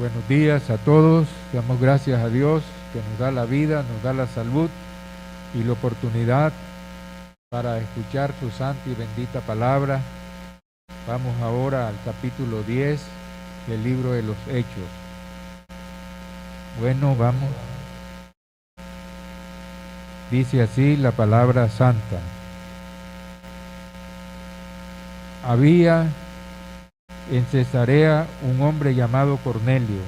Buenos días a todos. Damos gracias a Dios que nos da la vida, nos da la salud y la oportunidad para escuchar su santa y bendita palabra. Vamos ahora al capítulo 10 del libro de los Hechos. Bueno, vamos. Dice así la palabra santa. Había en Cesarea un hombre llamado Cornelio,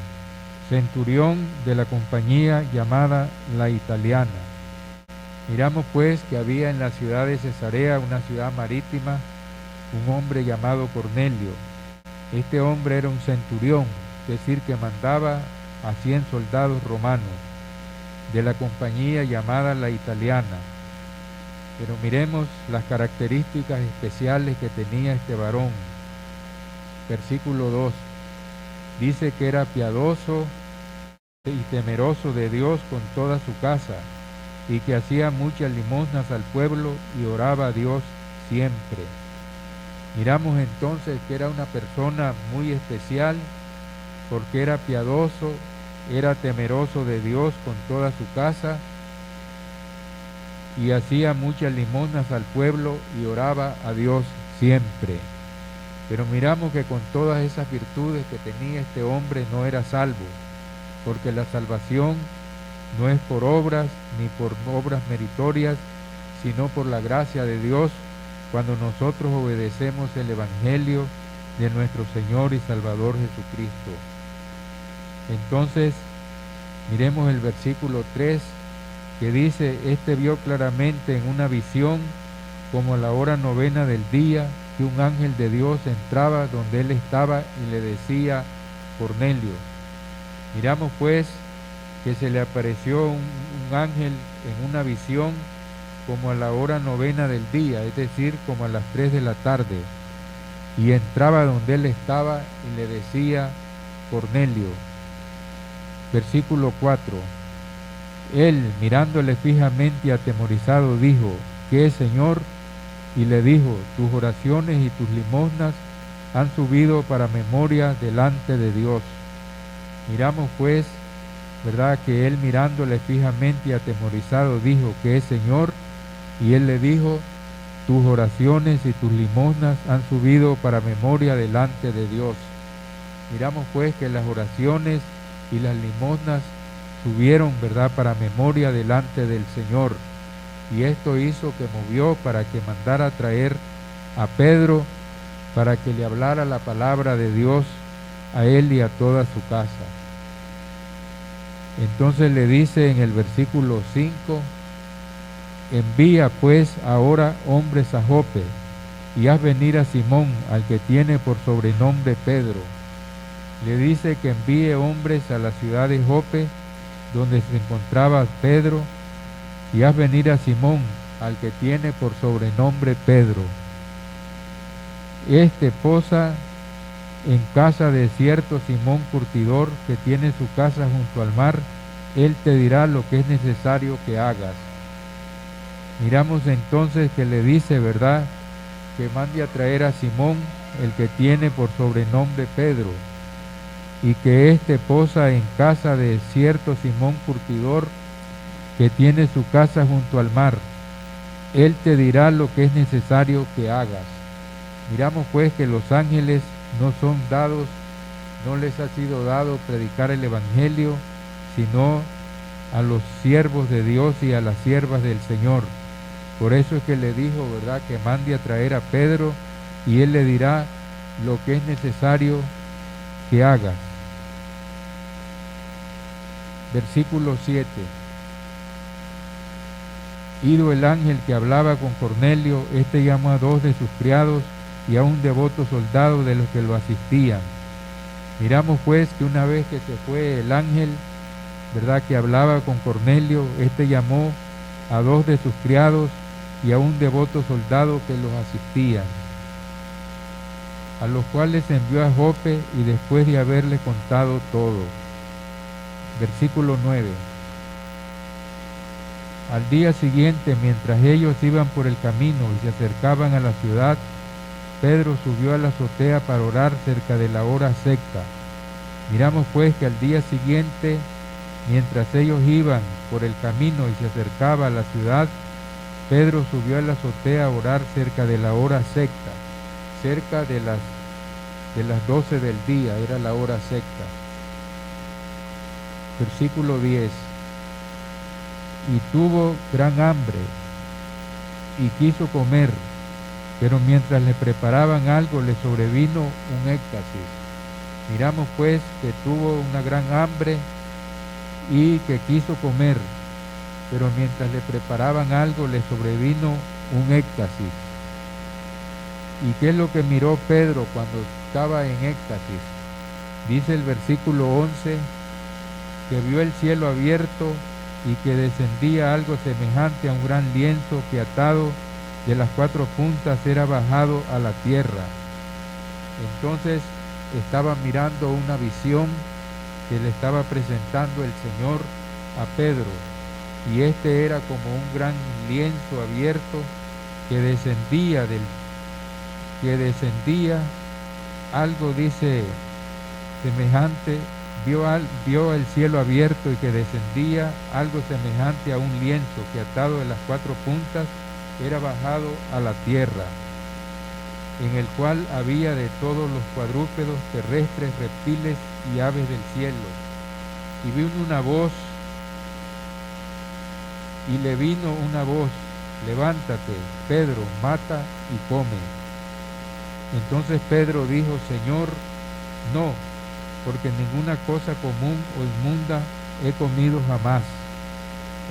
centurión de la compañía llamada La Italiana. Miramos pues que había en la ciudad de Cesarea, una ciudad marítima, un hombre llamado Cornelio. Este hombre era un centurión, es decir, que mandaba a 100 soldados romanos de la compañía llamada La Italiana. Pero miremos las características especiales que tenía este varón. Versículo 2, dice que era piadoso y temeroso de Dios con toda su casa, y que hacía muchas limosnas al pueblo y oraba a Dios siempre. Miramos entonces que era una persona muy especial, porque era piadoso, era temeroso de Dios con toda su casa, y hacía muchas limosnas al pueblo y oraba a Dios siempre. Pero miramos que con todas esas virtudes que tenía este hombre no era salvo, porque la salvación no es por obras ni por obras meritorias, sino por la gracia de Dios, cuando nosotros obedecemos el Evangelio de nuestro Señor y Salvador Jesucristo. Entonces, miremos el versículo 3, que dice: este vio claramente en una visión, como a la hora novena del día, que un ángel de Dios entraba donde él estaba y le decía: Cornelio. Miramos pues que se le apareció un ángel en una visión como a la hora novena del día, es decir, como a las 3 de la tarde, y entraba donde él estaba y le decía: Cornelio. Versículo 4. Él, mirándole fijamente y atemorizado, dijo: ¿qué, Señor? Y le dijo: tus oraciones y tus limosnas han subido para memoria delante de Dios. Miramos pues, ¿verdad?, que él, mirándole fijamente y atemorizado, dijo: ¿qué, Señor? Y él le dijo: tus oraciones y tus limosnas han subido para memoria delante de Dios. Miramos pues que las oraciones y las limosnas subieron, ¿verdad?, para memoria delante del Señor. Y esto hizo que movió para que mandara a traer a Pedro para que le hablara la palabra de Dios a él y a toda su casa. Entonces le dice en el versículo 5: envía pues ahora hombres a Jope y haz venir a Simón, al que tiene por sobrenombre Pedro. Le dice que envíe hombres a la ciudad de Jope, donde se encontraba Pedro, y haz venir a Simón, al que tiene por sobrenombre Pedro. Este posa en casa de cierto Simón curtidor, que tiene su casa junto al mar. Él te dirá lo que es necesario que hagas. Miramos entonces que le dice, ¿verdad?, que mande a traer a Simón, el que tiene por sobrenombre Pedro, y que éste posa en casa de cierto Simón curtidor, que tiene su casa junto al mar. Él te dirá lo que es necesario que hagas. Miramos pues que los ángeles no son dados, no les ha sido dado predicar el Evangelio, sino a los siervos de Dios y a las siervas del Señor. Por eso es que le dijo, ¿verdad?, que mande a traer a Pedro, y él le dirá lo que es necesario que hagas. Versículo 7. Ido el ángel que hablaba con Cornelio, este llamó a 2 de sus criados y a un devoto soldado de los que lo asistían. Miramos pues que una vez que se fue el ángel, ¿verdad?, que hablaba con Cornelio, este llamó a 2 de sus criados y a un devoto soldado que los asistían, a los cuales envió a Jope, y después de haberle contado todo. Versículo 9. Al día siguiente, mientras ellos iban por el camino y se acercaban a la ciudad, Pedro subió a la azotea para orar cerca de la hora sexta. Miramos pues que al día siguiente, mientras ellos iban por el camino y se acercaba a la ciudad, Pedro subió a la azotea a orar cerca de la hora sexta, cerca de las 12 del día, era la hora sexta. Versículo 10. Y tuvo gran hambre y quiso comer, pero mientras le preparaban algo le sobrevino un éxtasis. Miramos pues que tuvo una gran hambre y que quiso comer, pero mientras le preparaban algo le sobrevino un éxtasis. ¿Y qué es lo que miró Pedro cuando estaba en éxtasis? Dice el versículo 11 que vio el cielo abierto y que descendía algo semejante a un gran lienzo que atado de las 4 puntas era bajado a la tierra. Entonces estaba mirando una visión que le estaba presentando el Señor a Pedro, y este era como un gran lienzo abierto que descendía algo, dice, semejante, vio el cielo abierto y que descendía algo semejante a un lienzo que atado de las 4 puntas era bajado a la tierra, en el cual había de todos los cuadrúpedos terrestres, reptiles y aves del cielo. Y vino una voz, y le vino una voz: levántate, Pedro, mata y come. Entonces Pedro dijo: Señor, no, porque ninguna cosa común o inmunda he comido jamás.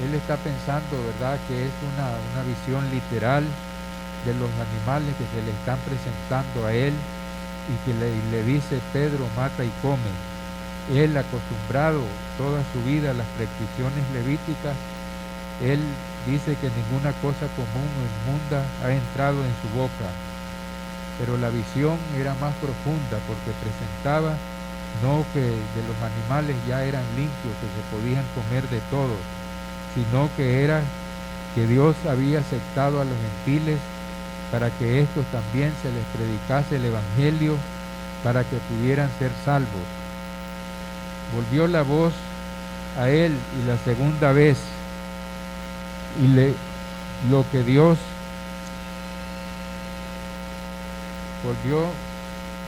Él está pensando, ¿verdad?, que es una visión literal de los animales que se le están presentando a él, y que le dice: Pedro, mata y come. Él, acostumbrado toda su vida a las prescripciones levíticas, él dice que ninguna cosa común o inmunda ha entrado en su boca. Pero la visión era más profunda, porque presentaba no que de los animales ya eran limpios, que se podían comer de todos, sino que era que Dios había aceptado a los gentiles para que estos también se les predicase el evangelio, para que pudieran ser salvos. Volvió la voz a él y la segunda vez, y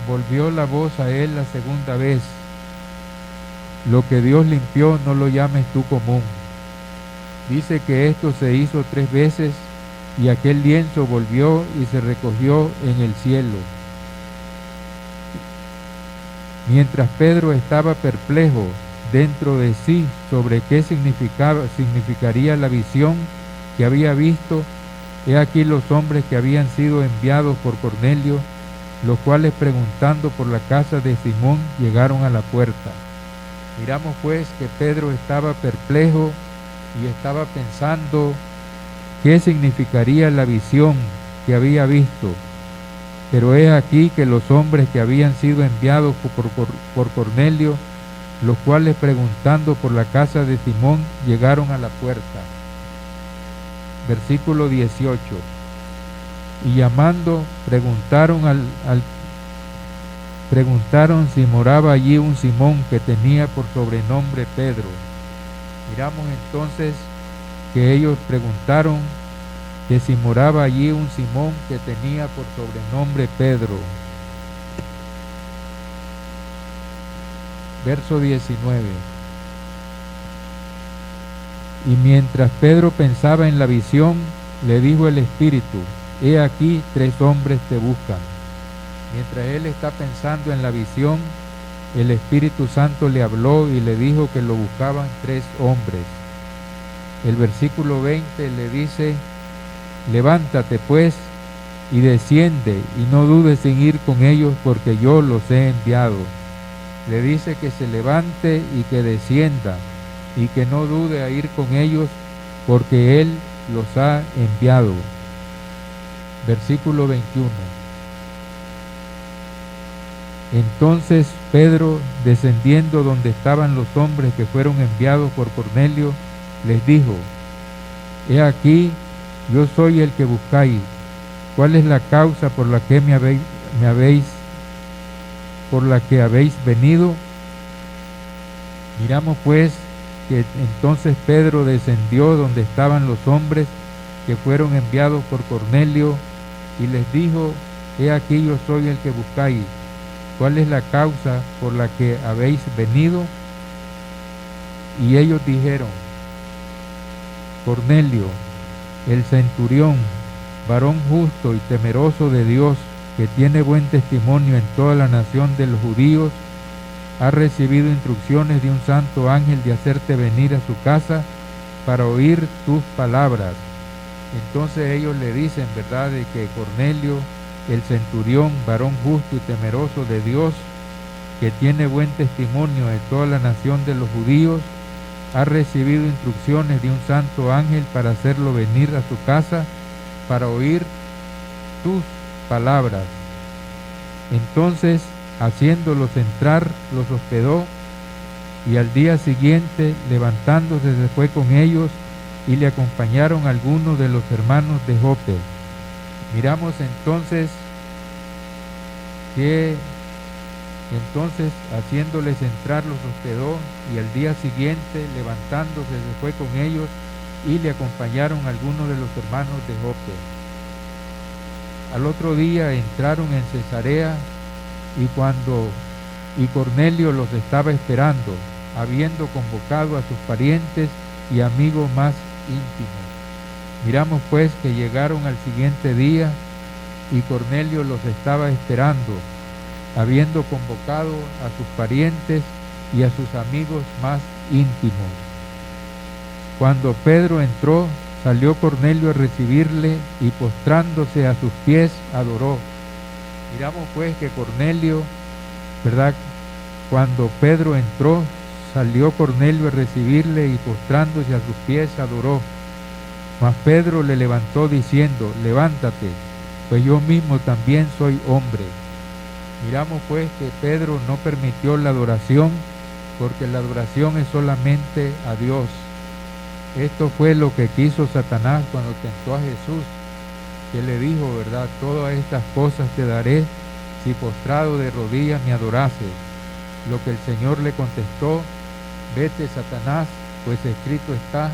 volvió la voz a él la segunda vez: lo que Dios limpió no lo llames tú común. Dice que esto se hizo 3 veces, y aquel lienzo volvió y se recogió en el cielo. Mientras Pedro estaba perplejo dentro de sí sobre qué significaría la visión que había visto, he aquí los hombres que habían sido enviados por Cornelio, los cuales, preguntando por la casa de Simón, llegaron a la puerta. Miramos pues que Pedro estaba perplejo y estaba pensando qué significaría la visión que había visto. Pero he aquí que los hombres que habían sido enviados por Cornelio, los cuales, preguntando por la casa de Simón, llegaron a la puerta. Versículo 18. Y llamando, preguntaron si moraba allí un Simón que tenía por sobrenombre Pedro. Miramos entonces que ellos preguntaron que si moraba allí un Simón que tenía por sobrenombre Pedro. Verso 19. Y mientras Pedro pensaba en la visión, le dijo el Espíritu: he aquí 3 hombres te buscan. Mientras él está pensando en la visión, el Espíritu Santo le habló y le dijo que lo buscaban 3 hombres. El versículo 20 le dice: levántate pues y desciende, y no dudes en ir con ellos, porque yo los he enviado. Le dice que se levante y que descienda, y que no dude a ir con ellos, porque él los ha enviado. Versículo 21. Entonces Pedro, descendiendo donde estaban los hombres que fueron enviados por Cornelio, les dijo: he aquí, yo soy el que buscáis. ¿Cuál es la causa por la que habéis venido? Miramos pues que entonces Pedro descendió donde estaban los hombres que fueron enviados por Cornelio y les dijo: he aquí yo soy el que buscáis. ¿Cuál es la causa por la que habéis venido? Y ellos dijeron: Cornelio, el centurión, varón justo y temeroso de Dios, que tiene buen testimonio en toda la nación de los judíos, ha recibido instrucciones de un santo ángel de hacerte venir a su casa para oír tus palabras. Entonces ellos le dicen, ¿verdad?, de que Cornelio, el centurión, varón justo y temeroso de Dios, que tiene buen testimonio de toda la nación de los judíos, ha recibido instrucciones de un santo ángel para hacerlo venir a su casa para oír tus palabras. Entonces, haciéndolos entrar, los hospedó, y al día siguiente, levantándose, se fue con ellos, y le acompañaron algunos de los hermanos de Jope. Miramos entonces que haciéndoles entrar, los hospedó, y al día siguiente, levantándose, se fue con ellos, y le acompañaron algunos de los hermanos de Jope. Al otro día entraron en Cesarea, y Cornelio los estaba esperando, habiendo convocado a sus parientes y amigos más íntimos. Miramos pues que llegaron al siguiente día, y Cornelio los estaba esperando, habiendo convocado a sus parientes y a sus amigos más íntimos. Cuando Pedro entró, salió Cornelio a recibirle, y postrándose a sus pies, adoró. Miramos pues que Cornelio, ¿verdad?, cuando Pedro entró, salió Cornelio a recibirle, y postrándose a sus pies, adoró. Mas Pedro le levantó diciendo: levántate, pues yo mismo también soy hombre. Miramos pues que Pedro no permitió la adoración, porque la adoración es solamente a Dios. Esto fue lo que quiso Satanás cuando tentó a Jesús, que le dijo, ¿verdad?, todas estas cosas te daré si postrado de rodillas me adorases. Lo que el Señor le contestó: vete, Satanás, pues escrito está: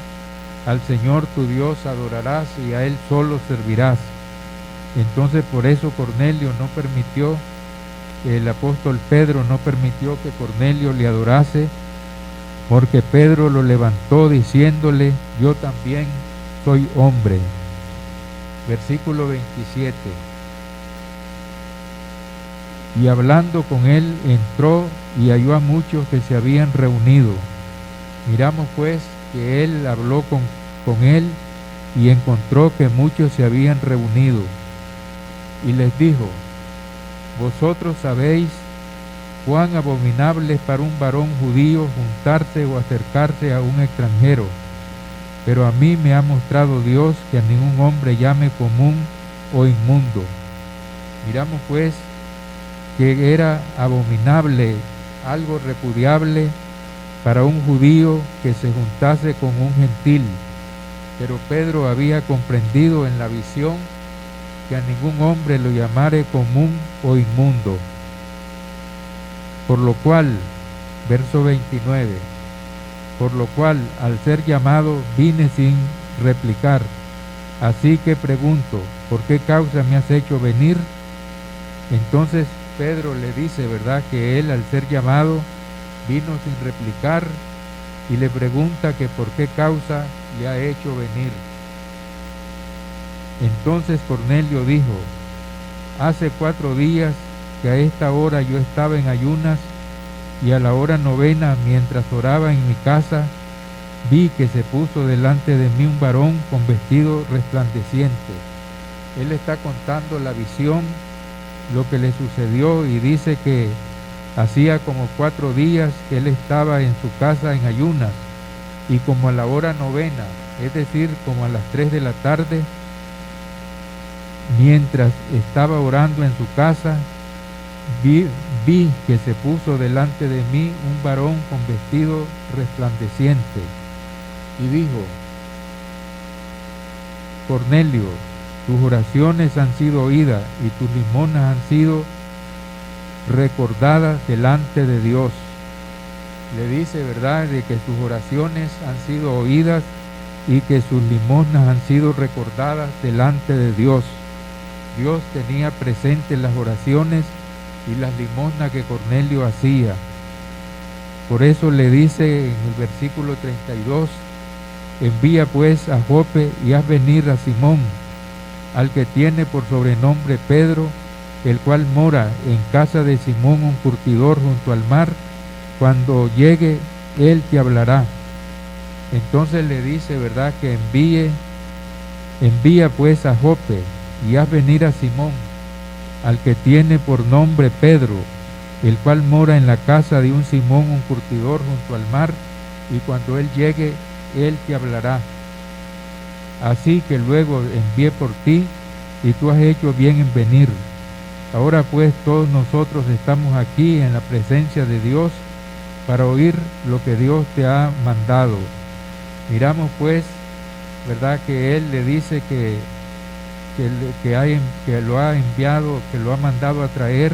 al Señor tu Dios adorarás y a Él solo servirás. Entonces por eso Cornelio no permitió, el apóstol Pedro no permitió que Cornelio le adorase, porque Pedro lo levantó diciéndole: yo también soy hombre. Versículo 27. Y hablando con él, entró y halló a muchos que se habían reunido. Miramos pues que él habló con él, y encontró que muchos se habían reunido. Y les dijo: vosotros sabéis cuán abominable es para un varón judío juntarse o acercarse a un extranjero, pero a mí me ha mostrado Dios que a ningún hombre llame común o inmundo. Miramos pues que era abominable, algo repudiable para un judío que se juntase con un gentil, pero Pedro había comprendido en la visión que a ningún hombre lo llamare común o inmundo. Por lo cual, verso 29, por lo cual al ser llamado vine sin replicar. Así que pregunto: ¿por qué causa me has hecho venir? Entonces Pedro le dice, ¿verdad?, que él al ser llamado vino sin replicar, y le pregunta que por qué causa le ha hecho venir. Entonces Cornelio dijo: hace 4 días que a esta hora yo estaba en ayunas, y a la hora 9, mientras oraba en mi casa, vi que se puso delante de mí un varón con vestido resplandeciente. Él está contando la visión, lo que le sucedió, y dice que hacía como 4 días que él estaba en su casa en ayunas, y como a la hora 9, es decir, como a las 3 de la tarde, mientras estaba orando en su casa, vi que se puso delante de mí un varón con vestido resplandeciente, y dijo: Cornelio, tus oraciones han sido oídas, y tus limonas han sido recordadas delante de Dios. Le dice, ¿verdad?, de que sus oraciones han sido oídas y que sus limosnas han sido recordadas delante de Dios. Dios tenía presentes las oraciones y las limosnas que Cornelio hacía. Por eso le dice en el versículo 32, envía pues a Jope y haz venir a Simón, al que tiene por sobrenombre Pedro, el cual mora en casa de Simón un curtidor junto al mar. Cuando llegue, él te hablará. Entonces le dice, ¿verdad?, que envía pues a Jope y haz venir a Simón, al que tiene por nombre Pedro, el cual mora en la casa de un Simón, un curtidor junto al mar, y cuando él llegue, él te hablará. Así que luego envié por ti, y tú has hecho bien en venir. Ahora pues todos nosotros estamos aquí en la presencia de Dios para oír lo que Dios te ha mandado. Miramos pues, ¿verdad?, que Él le dice que lo ha enviado, que lo ha mandado a traer,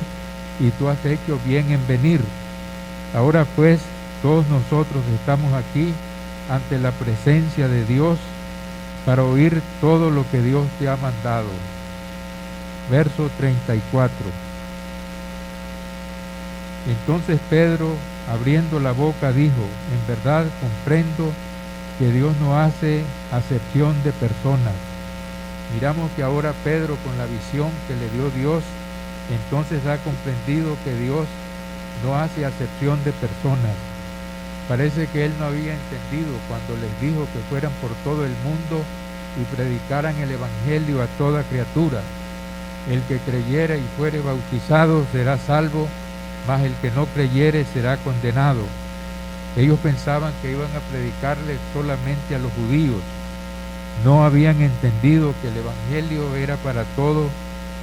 y tú has hecho bien en venir. Ahora pues todos nosotros estamos aquí ante la presencia de Dios para oír todo lo que Dios te ha mandado. Verso 34. Entonces Pedro, abriendo la boca, dijo, en verdad comprendo que Dios no hace acepción de personas. Miramos que ahora Pedro, con la visión que le dio Dios, entonces ha comprendido que Dios no hace acepción de personas. Parece que él no había entendido cuando les dijo que fueran por todo el mundo y predicaran el evangelio a toda criatura. El que creyere y fuere bautizado será salvo, mas el que no creyere será condenado. Ellos pensaban que iban a predicarle solamente a los judíos. No habían entendido que el evangelio era para todo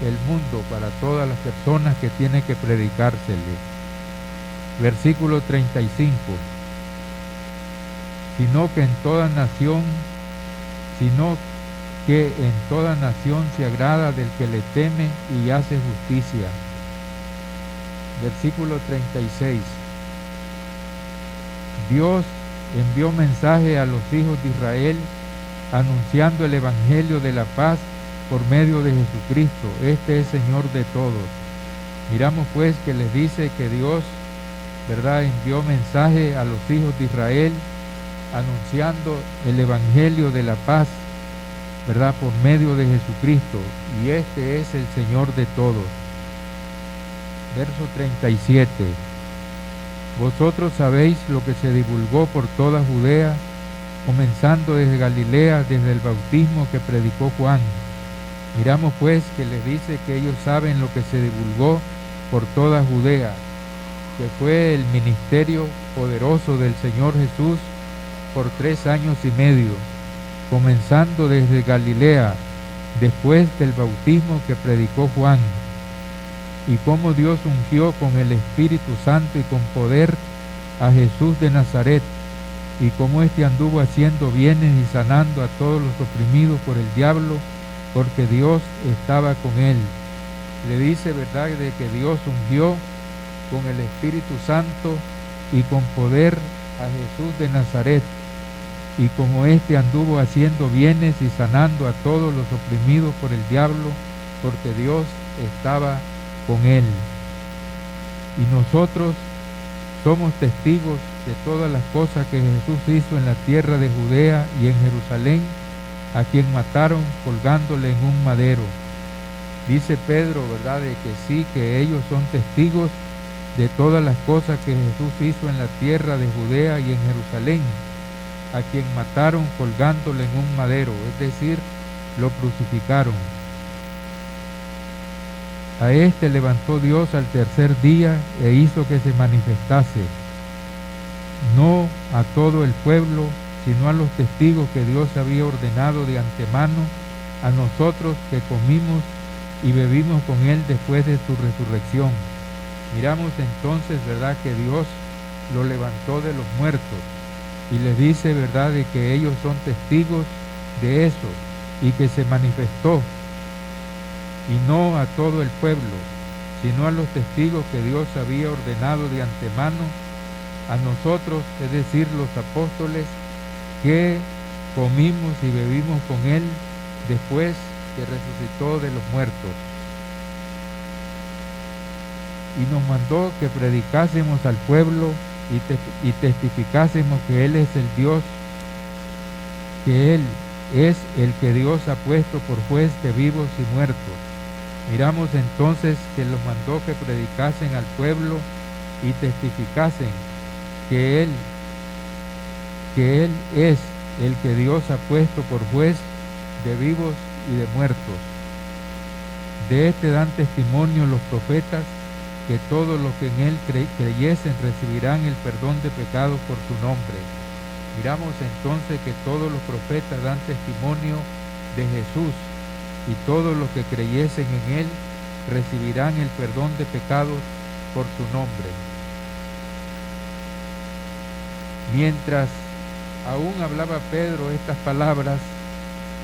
el mundo, para todas las personas que tiene que predicársele. Versículo 35. Sino que en toda nación se agrada del que le teme y hace justicia. Versículo 36. Dios envió mensaje a los hijos de Israel anunciando el evangelio de la paz por medio de Jesucristo. Este es Señor de todos. Miramos pues que les dice que Dios, ¿verdad?, envió mensaje a los hijos de Israel anunciando el evangelio de la paz, ¿verdad?, por medio de Jesucristo, y este es el Señor de todos. Verso 37. Vosotros sabéis lo que se divulgó por toda Judea, comenzando desde Galilea, desde el bautismo que predicó Juan. Miramos pues que les dice que ellos saben lo que se divulgó por toda Judea, que fue el ministerio poderoso del Señor Jesús por 3 años y medio, comenzando desde Galilea, después del bautismo que predicó Juan, y cómo Dios ungió con el Espíritu Santo y con poder a Jesús de Nazaret, y cómo éste anduvo haciendo bienes y sanando a todos los oprimidos por el diablo, porque Dios estaba con él. Le dice, ¿verdad?, de que Dios ungió con el Espíritu Santo y con poder a Jesús de Nazaret, y como éste anduvo haciendo bienes y sanando a todos los oprimidos por el diablo, porque Dios estaba con él. Y nosotros somos testigos de todas las cosas que Jesús hizo en la tierra de Judea y en Jerusalén, a quien mataron colgándole en un madero. Dice Pedro, ¿verdad?, de que sí, que ellos son testigos de todas las cosas que Jesús hizo en la tierra de Judea y en Jerusalén, a quien mataron colgándole en un madero, es decir, lo crucificaron. A este levantó Dios al tercer día e hizo que se manifestase, no a todo el pueblo, sino a los testigos que Dios había ordenado de antemano, a nosotros que comimos y bebimos con él después de su resurrección. Miramos entonces, ¿verdad?, que Dios lo levantó de los muertos, y les dice, ¿verdad?, de que ellos son testigos de eso, y que se manifestó, y no a todo el pueblo, sino a los testigos que Dios había ordenado de antemano, a nosotros, es decir, los apóstoles, que comimos y bebimos con Él después que resucitó de los muertos. Y nos mandó que predicásemos al pueblo y testificásemos que Él es el Dios, que Él es el que Dios ha puesto por juez de vivos y muertos. Miramos entonces que los mandó que predicasen al pueblo y testificasen que Él es el que Dios ha puesto por juez de vivos y de muertos. De este dan testimonio los profetas, que todos los que en Él creyesen recibirán el perdón de pecados por su nombre. Miramos entonces que todos los profetas dan testimonio de Jesús, y todos los que creyesen en Él recibirán el perdón de pecados por su nombre. Mientras aún hablaba Pedro estas palabras,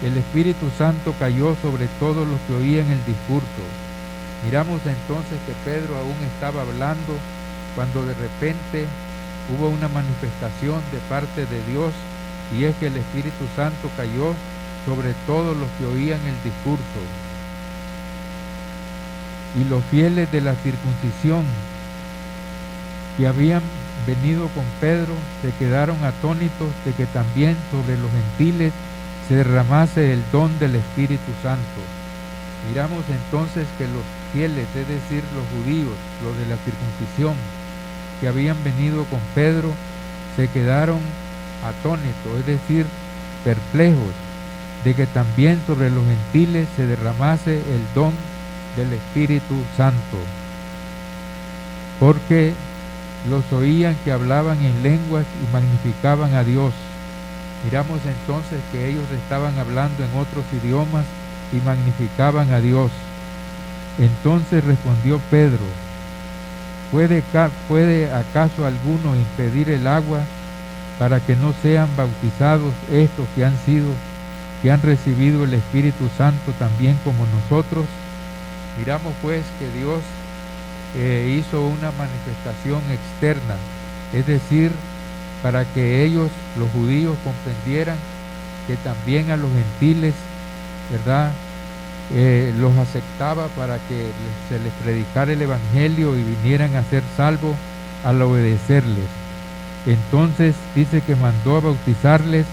el Espíritu Santo cayó sobre todos los que oían el discurso. Miramos entonces que Pedro aún estaba hablando cuando de repente hubo una manifestación de parte de Dios, y es que el Espíritu Santo cayó sobre todos los que oían el discurso. Y los fieles de la circuncisión que habían venido con Pedro se quedaron atónitos de que también sobre los gentiles se derramase el don del Espíritu Santo. Miramos entonces que los fieles, es decir, los judíos, los de la circuncisión, que habían venido con Pedro, se quedaron atónitos, es decir, perplejos, de que también sobre los gentiles se derramase el don del Espíritu Santo, porque los oían que hablaban en lenguas y magnificaban a Dios. Miramos entonces que ellos estaban hablando en otros idiomas y magnificaban a Dios. Entonces respondió Pedro: ¿Puede acaso alguno impedir el agua para que no sean bautizados estos que han recibido el Espíritu Santo también como nosotros? Miramos pues que Dios hizo una manifestación externa, es decir, para que ellos, los judíos, comprendieran que también a los gentiles, ¿verdad?, los aceptaba para que se les predicara el Evangelio y vinieran a ser salvos al obedecerles. Entonces dice que mandó a bautizarles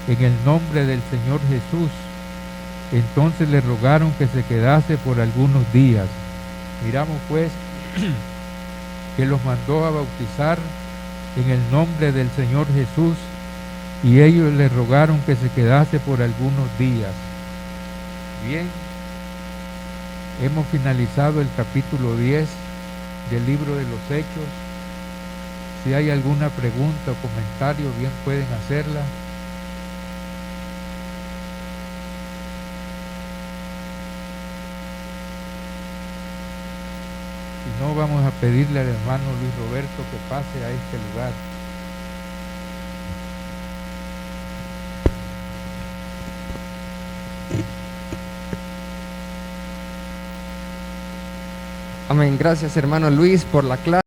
en el nombre del Señor Jesús. Entonces le rogaron que se quedase por algunos días. Miramos pues que los mandó a bautizar en el nombre del Señor Jesús, y ellos le rogaron que se quedase por algunos días. Bien, hemos finalizado el capítulo 10 del libro de los Hechos. Si hay alguna pregunta o comentario, bien pueden hacerla. Si no, vamos a pedirle al hermano Luis Roberto que pase a este lugar. Amén. Gracias, hermano Luis, por la clase.